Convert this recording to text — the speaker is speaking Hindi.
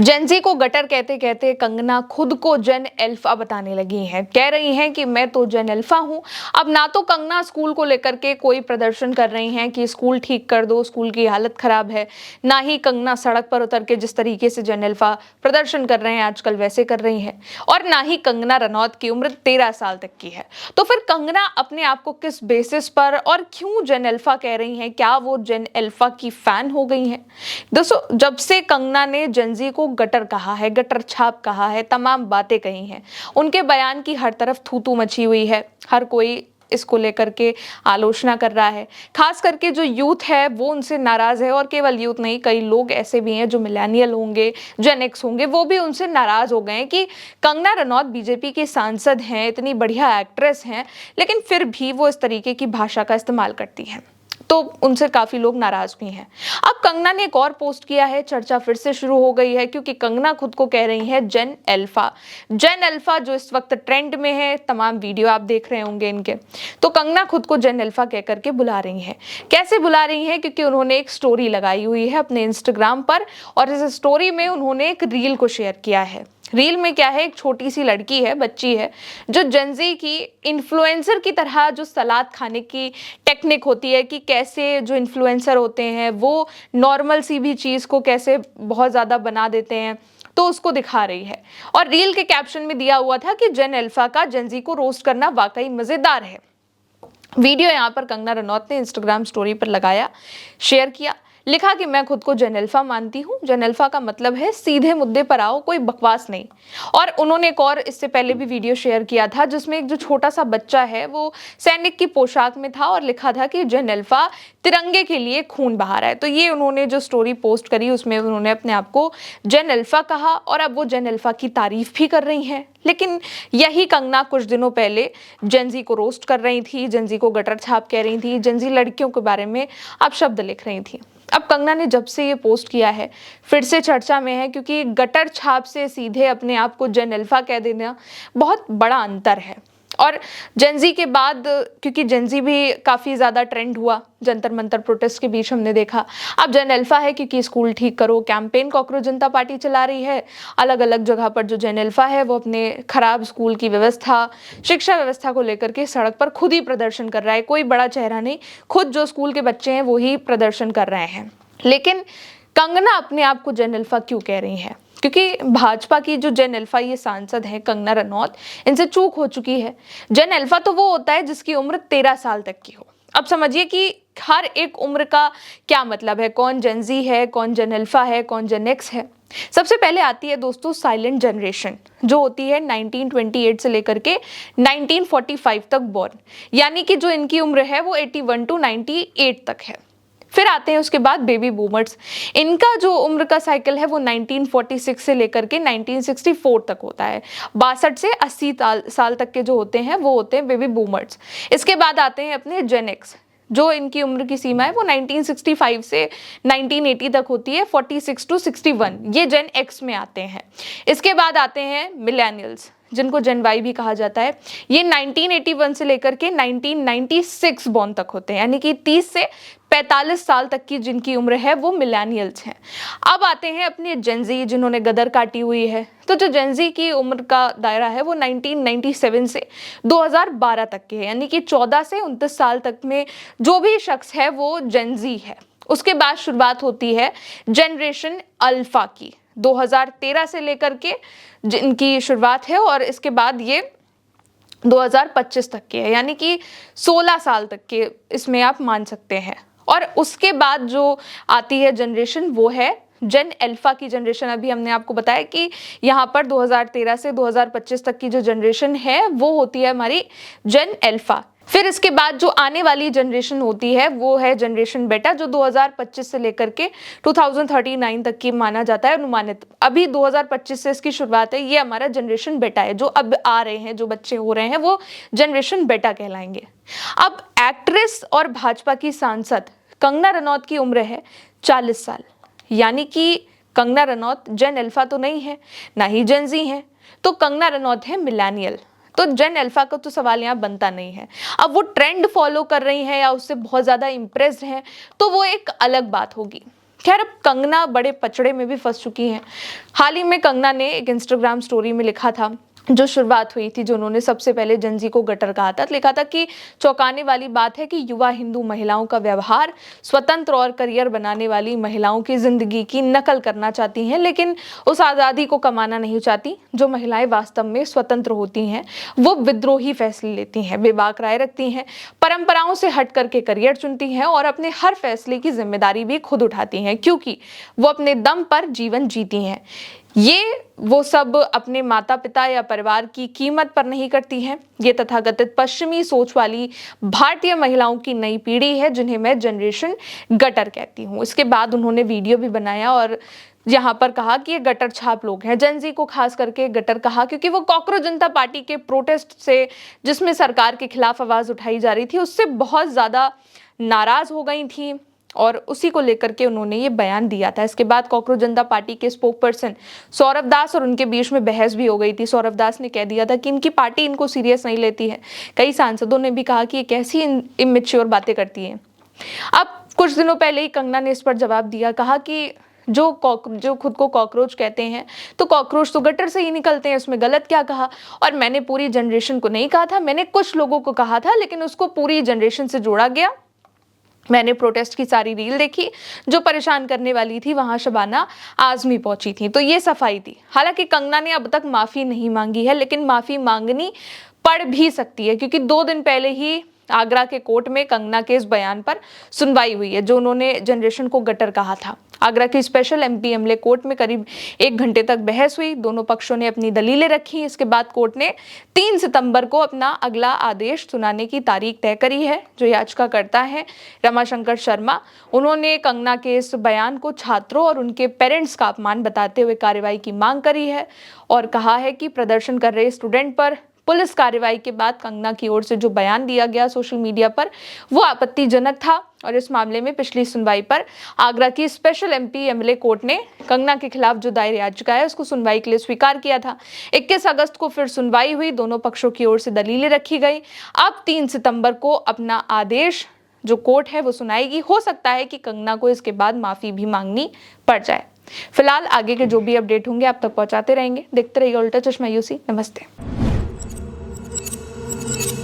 जेनजी को गटर कहते कहते कंगना खुद को जेन अल्फा बताने लगी हैं। कह रही हैं कि मैं तो जेन अल्फा हूं। अब ना तो कंगना स्कूल को लेकर के कोई प्रदर्शन कर रही हैं कि स्कूल ठीक कर दो, स्कूल की हालत खराब है, ना ही कंगना सड़क पर उतर के जिस तरीके से जेन अल्फा प्रदर्शन कर रहे हैं आजकल वैसे कर रही हैं, और ना ही कंगना रनौत की उम्र 13 साल तक की है। तो फिर कंगना अपने आप को किस बेसिस पर और क्यों जेन अल्फा कह रही हैं? क्या वो जेन अल्फा की फैन हो गई हैं? दोस्तों, जब से कंगना ने जेनजी को गटर कहा है, गटर छाप कहा है, तमाम बातें कही हैं, उनके बयान की हर तरफ थू थू मची हुई है। हर कोई इसको लेकर के आलोचना कर रहा है। खास करके जो यूथ है वो उनसे नाराज है, और केवल यूथ नहीं, कई लोग ऐसे भी हैं जो मिलेनियल होंगे, जेन एक्स होंगे, वो भी उनसे नाराज हो गए हैं कि कंगना रनौत बीजेपी की सांसद हैं, इतनी बढ़िया एक्ट्रेस हैं, लेकिन फिर भी वो इस तरीके की भाषा का इस्तेमाल करती हैं। तो उनसे काफी लोग नाराज भी हैं। अब कंगना ने एक और पोस्ट किया है, चर्चा फिर से शुरू हो गई है, क्योंकि कंगना खुद को कह रही है जेन अल्फा। जेन अल्फा जो इस वक्त ट्रेंड में है, तमाम वीडियो आप देख रहे होंगे इनके, तो कंगना खुद को जेन अल्फा कह करके बुला रही हैं। कैसे बुला रही हैं? क्योंकि उन्होंने एक स्टोरी लगाई हुई है अपने इंस्टाग्राम पर, और इस स्टोरी में उन्होंने एक रील को शेयर किया है। रील में क्या है, एक छोटी सी लड़की है, बच्ची है, जो जेनजी की इन्फ्लुएंसर की तरह जो सलाद खाने की टेक्निक होती है कि कैसे जो इन्फ्लुएंसर होते हैं वो नॉर्मल सी भी चीज़ को कैसे बहुत ज़्यादा बना देते हैं, तो उसको दिखा रही है। और रील के कैप्शन में दिया हुआ था कि जेन अल्फा का जेनजी को रोस्ट करना वाकई मज़ेदार है। वीडियो यहाँ पर कंगना रनौत ने इंस्टाग्राम स्टोरी पर लगाया, शेयर किया, लिखा कि मैं खुद को जेन अल्फा मानती हूँ। जेन अल्फा का मतलब है सीधे मुद्दे पर आओ, कोई बकवास नहीं। और उन्होंने एक और इससे पहले भी वीडियो शेयर किया था जिसमें एक जो छोटा सा बच्चा है वो सैनिक की पोशाक में था, और लिखा था कि जेन अल्फा तिरंगे के लिए खून बहा रहा है। तो ये उन्होंने जो स्टोरी पोस्ट करी उसमें उन्होंने अपने आप को जेन अल्फा कहा, और अब वो जेन अल्फा की तारीफ भी कर रही हैं। लेकिन यही कंगना कुछ दिनों पहले जेनजी को रोस्ट कर रही थी, जेनजी को गटर छाप कह रही थी, जेनजी लड़कियों के बारे में अब शब्द लिख रही थी। अब कंगना ने जब से ये पोस्ट किया है फिर से चर्चा में है, क्योंकि गटर छाप से सीधे अपने आप को जेन अल्फा कह देना बहुत बड़ा अंतर है। और जेनजी के बाद, क्योंकि जेनजी भी काफ़ी ज़्यादा ट्रेंड हुआ, जंतर मंतर प्रोटेस्ट के बीच हमने देखा। अब जेन अल्फा है क्योंकि स्कूल ठीक करो कैंपेन कॉकरोच जनता पार्टी चला रही है। अलग अलग जगह पर जो जेन अल्फा है वो अपने खराब स्कूल की व्यवस्था, शिक्षा व्यवस्था को लेकर के सड़क पर खुद ही प्रदर्शन कर रहा है। कोई बड़ा चेहरा नहीं, खुद जो स्कूल के बच्चे हैं वो ही प्रदर्शन कर रहे हैं। लेकिन कंगना अपने आप को जेन अल्फा क्यों कह रही है? क्योंकि भाजपा की जो जेन अल्फा ये सांसद है कंगना रनौत, इनसे चूक हो चुकी है। जेन अल्फा तो वो होता है जिसकी उम्र 13 साल तक की हो। अब समझिए कि हर एक उम्र का क्या मतलब है, कौन जेनजी है, कौन जेन अल्फा है, कौन जेन एक्स है। सबसे पहले आती है दोस्तों साइलेंट जनरेशन, जो होती है 1928 से लेकर के 1945 तक बॉर्न, यानी कि जो इनकी उम्र है वो 81 टू 98 तक है। फिर आते हैं उसके बाद बेबी बूमर्स, इनका जो उम्र का साइकिल है वो 1946 से लेकर के 1964 तक होता है। 62 से 80 साल तक के जो होते हैं वो होते हैं बेबी बूमर्स। इसके बाद आते हैं अपने जेन एक्स, जो इनकी उम्र की सीमा है वो 1965 से 1980 तक होती है, 46 टू 61, ये जेन एक्स में आते हैं। इसके बाद आते हैं मिलेनियल्स, जिनको जेन वाई भी कहा जाता है। ये 1981 से लेकर के 1996 बॉर्न तक होते हैं, यानी कि 30 से 45 साल तक की जिनकी उम्र है वो मिलेनियल्स हैं। अब आते हैं अपने जेनजी, जिन्होंने गदर काटी हुई है। तो जो जेनजी की उम्र का दायरा है वो 1997 से 2012 तक के है, यानी कि 14 से 29 साल तक में जो भी शख्स है वो जेनजी है। उसके बाद शुरुआत होती है जनरेशन अल्फा की, 2013 से लेकर के जिनकी शुरुआत है, और इसके बाद ये 2025 तक के है, यानी कि 16 साल तक के इसमें आप मान सकते हैं। और उसके बाद जो आती है जनरेशन वो है जेन अल्फा की जनरेशन। अभी हमने आपको बताया कि यहाँ पर 2013 से 2025 तक की जो जनरेशन है वो होती है हमारी जेन अल्फा। फिर इसके बाद जो आने वाली जनरेशन होती है वो है जनरेशन बेटा, जो 2025 से लेकर के 2039 तक की माना जाता है अनुमानित। अभी 2025 से इसकी शुरुआत है, ये हमारा जनरेशन बेटा है। जो अब आ रहे हैं, जो बच्चे हो रहे हैं वो जनरेशन बेटा कहलाएंगे। अब एक्ट्रेस और भाजपा की सांसद कंगना रनौत की उम्र है 40 साल, यानी कि कंगना रनौत जेन अल्फा तो नहीं है, ना ही जेनजी है, तो कंगना रनौत है मिलेनियल। तो जेन अल्फा का तो सवाल यहाँ बनता नहीं है। अब वो ट्रेंड फॉलो कर रही हैं या उससे बहुत ज़्यादा इम्प्रेस्ड हैं तो वो एक अलग बात होगी। खैर, अब कंगना बड़े पचड़े में भी फंस चुकी हैं। हाल ही में कंगना ने एक इंस्टाग्राम स्टोरी में लिखा था, जो शुरुआत हुई थी, जो उन्होंने सबसे पहले जेन-ज़ी को गटर कहा था। लिखा था कि चौंकाने वाली बात है कि युवा हिंदू महिलाओं का व्यवहार स्वतंत्र और करियर बनाने वाली महिलाओं की जिंदगी की नकल करना चाहती हैं, लेकिन उस आज़ादी को कमाना नहीं चाहती। जो महिलाएं वास्तव में स्वतंत्र होती हैं, वो विद्रोही फैसले लेती हैं, बेबाक राय रखती हैं, परंपराओं से हट करके करियर चुनती हैं और अपने हर फैसले की जिम्मेदारी भी खुद उठाती हैं, क्योंकि वो अपने दम पर जीवन जीती हैं। ये वो सब अपने माता पिता या परिवार की कीमत पर नहीं करती हैं। ये तथाकथित पश्चिमी सोच वाली भारतीय महिलाओं की नई पीढ़ी है, जिन्हें मैं जनरेशन गटर कहती हूँ। इसके बाद उन्होंने वीडियो भी बनाया और यहाँ पर कहा कि ये गटर छाप लोग हैं। जेन-ज़ी को खास करके गटर कहा क्योंकि वो कॉकरोच जनता पार्टी के प्रोटेस्ट से, जिसमें सरकार के खिलाफ आवाज उठाई जा रही थी, उससे बहुत ज्यादा नाराज हो गई थी और उसी को लेकर के उन्होंने ये बयान दिया था। इसके बाद कॉकरोच जनता पार्टी के स्पोकपर्सन सौरभ दास और उनके बीच में बहस भी हो गई थी। सौरभ दास ने कह दिया था कि इनकी पार्टी इनको सीरियस नहीं लेती है। कई सांसदों ने भी कहा कि ये कैसी इमेच्योर बातें करती हैं। अब कुछ दिनों पहले ही कंगना ने इस पर जवाब दिया, कहा कि जो खुद को कॉकरोच कहते हैं, तो कॉकरोच तो गटर से ही निकलते हैं, उसमें गलत क्या कहा। और मैंने पूरी जनरेशन को नहीं कहा था, मैंने कुछ लोगों को कहा था, लेकिन उसको पूरी जनरेशन से जोड़ा गया। मैंने प्रोटेस्ट की सारी रील देखी, जो परेशान करने वाली थी वहां शबाना आजमी पहुंची थी, तो ये सफाई थी। हालांकि कंगना ने अब तक माफी नहीं मांगी है, लेकिन माफी मांगनी पड़ भी सकती है, क्योंकि 2 दिन पहले ही आगरा के कोर्ट में कंगना के इस बयान पर सुनवाई हुई है, जो उन्होंने जनरेशन को गटर कहा था। आगरा की स्पेशल एमपी एमएलए कोर्ट में करीब 1 घंटे तक बहस हुई। दोनों पक्षों ने अपनी दलीलें रखी। इसके बाद कोर्ट ने 3 सितंबर को अपना अगला आदेश सुनाने की तारीख तय करी है। जो याचिकाकर्ता है रमाशंकर शर्मा, उन्होंने कंगना के इस बयान को छात्रों और उनके पेरेंट्स का अपमान बताते हुए कार्रवाई की मांग करी है और कहा है कि प्रदर्शन कर रहे स्टूडेंट पर पुलिस कार्रवाई के बाद कंगना की ओर से जो बयान दिया गया सोशल मीडिया पर, वो आपत्तिजनक था। और इस मामले में पिछली सुनवाई पर आगरा की स्पेशल एमपी एमएलए कोर्ट ने कंगना के खिलाफ जो दायर याचिका है उसको सुनवाई के लिए स्वीकार किया था। 21 अगस्त को फिर सुनवाई हुई, दोनों पक्षों की ओर से दलीलें रखी गई। अब 3 सितंबर को अपना आदेश जो कोर्ट है वो सुनाएगी। हो सकता है कि कंगना को इसके बाद माफी भी मांगनी पड़ जाए। फिलहाल आगे के जो भी अपडेट होंगे आप तक पहुंचाते रहेंगे। देखते रहिए उल्टा चश्मा यूसी। नमस्ते।